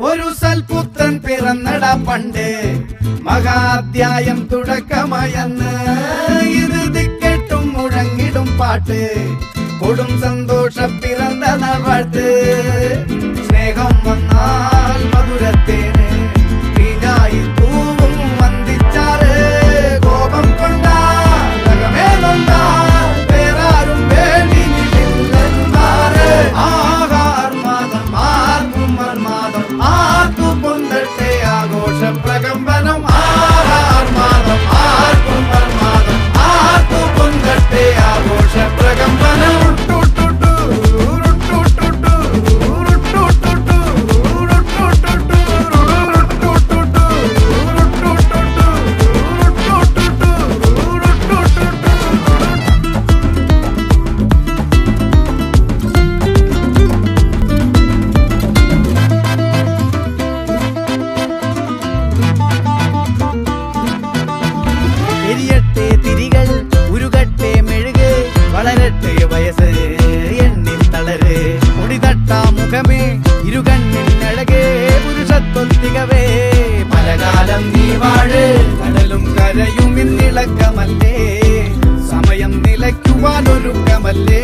ഒരു സൽപുത്രൻ പിറന്നട പണ്ട് മഹാധ്യായം തുടക്കമയന്ന് ഇത് ദിക്കെട്ടും മുഴങ്ങിടും പാട്ട് കൊടും സന്തോഷ പിറന്ന നാൾവാഴ്ത്ത് സ്നേഹം വന്നാൽ മധുരത്തേന് തീനായി പൂവും വന്ദിച്ചാറ് കോപം കൊണ്ടാൽ നഖമേലൊണ്ടാൽ വേറാരും വേണ്ടിയില്ലെന്നാറ് ആഹാർമാദം ആർക്കും മർമാദം ആർക്കു പൊന്തട്ടെ ആഘോഷ പ്രകമ്പനം ആഹാർമാദം ആർക്കും മർമാദം ആർക്കു പൊന്തട്ടെ ആഘോഷ പ്രകമ്പനം എരിയട്ടെ തിരികൾ ഉരുകട്ടെ മെഴുക് വളരട്ടെ വയസ്സ് എണ്ണിൽ തളര് മുടിതട്ടാ മുഖമേ ഇരുകണ്ണിൽ അഴകേ പുരുഷത്വത്തികവേ പലകാലം നീ വാഴ് കടലും കരയും ഇന്നിളക്കമല്ലേ സമയം നിലയ്ക്കുവാനൊരുക്കമല്ലേ